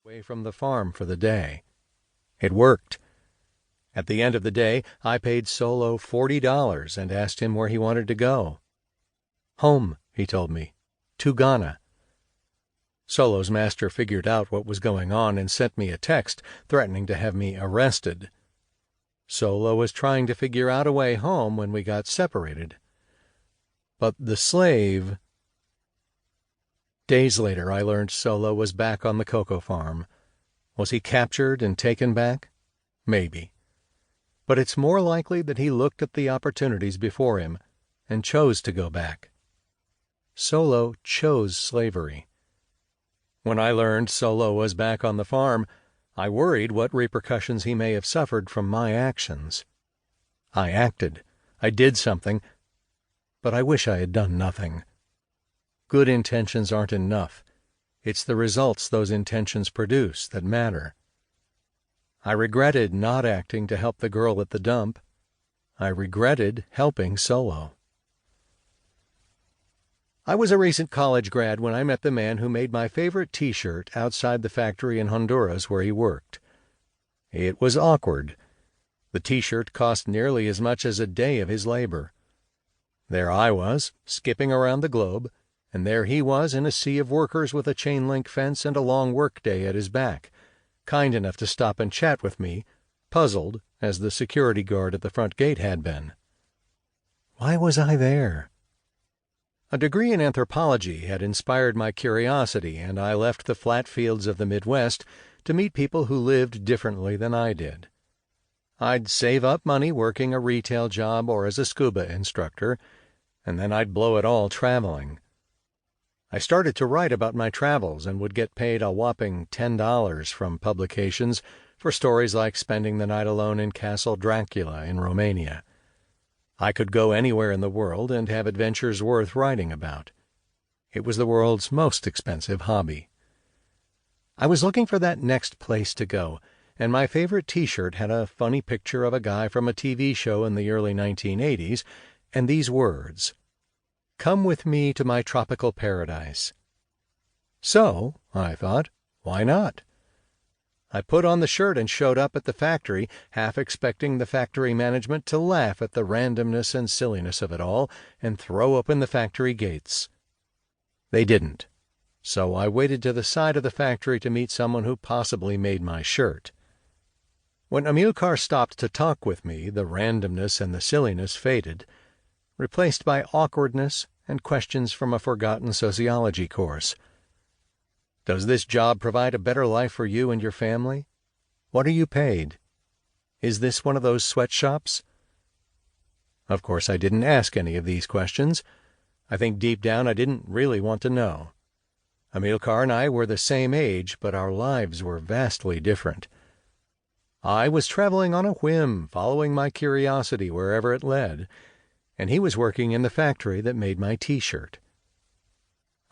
away from the farm for the day. It worked. At the end of the day, I paid Solo $40 and asked him where he wanted to go. Home, he told me. To Ghana. Solo's master figured out what was going on and sent me a text threatening to have me arrested. Solo was trying to figure out a way home when we got separated. But the slave... Days later, I learned Solo was back on the cocoa farm. Was he captured and taken back? Maybe. But it's more likely that he looked at the opportunities before him and chose to go back. Solo chose slavery. When I learned Solo was back on the farm, I worried what repercussions he may have suffered from my actions. I acted. I did something, but I wish I had done nothing. Good intentions aren't enough. It's the results those intentions produce that matter. I regretted not acting to help the girl at the dump. I regretted helping Solo. I was a recent college grad when I met the man who made my favorite T-shirt outside the factory in Honduras where he worked. It was awkward. The T-shirt cost nearly as much as a day of his labor. There I was, skipping around the globe, and there he was in a sea of workers with a chain-link fence and a long work-day at his back, kind enough to stop and chat with me, puzzled as the security guard at the front gate had been. Why was I there? A degree in anthropology had inspired my curiosity, and I left the flat fields of the Midwest to meet people who lived differently than I did. I'd save up money working a retail job or as a scuba instructor, and then I'd blow it all traveling. I started to write about my travels and would get paid a whopping $10 from publications for stories like spending the night alone in Castle Dracula in Romania. I could go anywhere in the world and have adventures worth writing about. It was the world's most expensive hobby. I was looking for that next place to go, and my favorite T-shirt had a funny picture of a guy from a TV show in the early 1980s, and these words, "Come with me to my tropical paradise." So, I thought, why not? I put on the shirt and showed up at the factory, half expecting the factory management to laugh at the randomness and silliness of it all and throw open the factory gates. They didn't, so I waited to the side of the factory to meet someone who possibly made my shirt. When Amilcar stopped to talk with me, the randomness and the silliness faded, replaced by awkwardness and questions from a forgotten sociology course. Does this job provide a better life for you and your family? What are you paid? Is this one of those sweatshops? Of course, I didn't ask any of these questions. I think deep down I didn't really want to know. Amilcar and I were the same age, but our lives were vastly different. I was traveling on a whim, following my curiosity wherever it led, and he was working in the factory that made my T-shirt.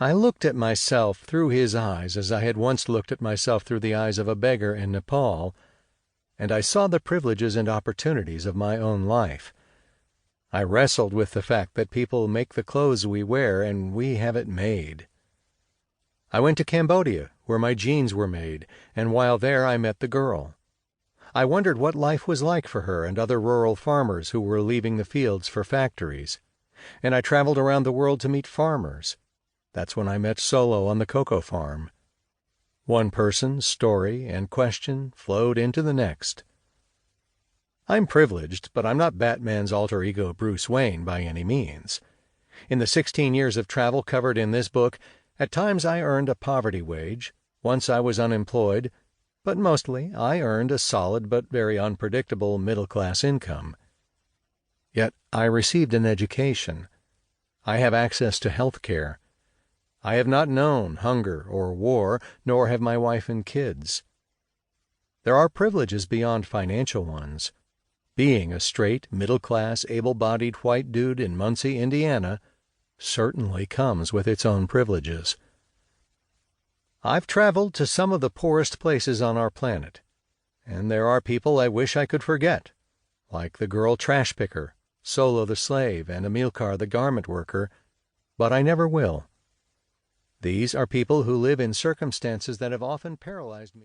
I looked at myself through his eyes as I had once looked at myself through the eyes of a beggar in Nepal, and I saw the privileges and opportunities of my own life. I wrestled with the fact that people make the clothes we wear and we have it made. I went to Cambodia, where my jeans were made, and while there I met the girl. I wondered what life was like for her and other rural farmers who were leaving the fields for factories, and I traveled around the world to meet farmers. That's when I met Solo on the cocoa farm. One person's story and question flowed into the next. I'm privileged, but I'm not Batman's alter ego Bruce Wayne by any means. In the 16 years of travel covered in this book, at times I earned a poverty wage, once I was unemployed, but mostly I earned a solid but very unpredictable middle-class income. Yet I received an education. I have access to health care. I have not known hunger or war, nor have my wife and kids. There are privileges beyond financial ones. Being a straight, middle-class, able-bodied white dude in Muncie, Indiana, certainly comes with its own privileges. I've traveled to some of the poorest places on our planet, and there are people I wish I could forget, like the girl trash picker, Solo the slave, and Amilcar the garment worker, but I never will. These are people who live in circumstances that have often paralyzed me.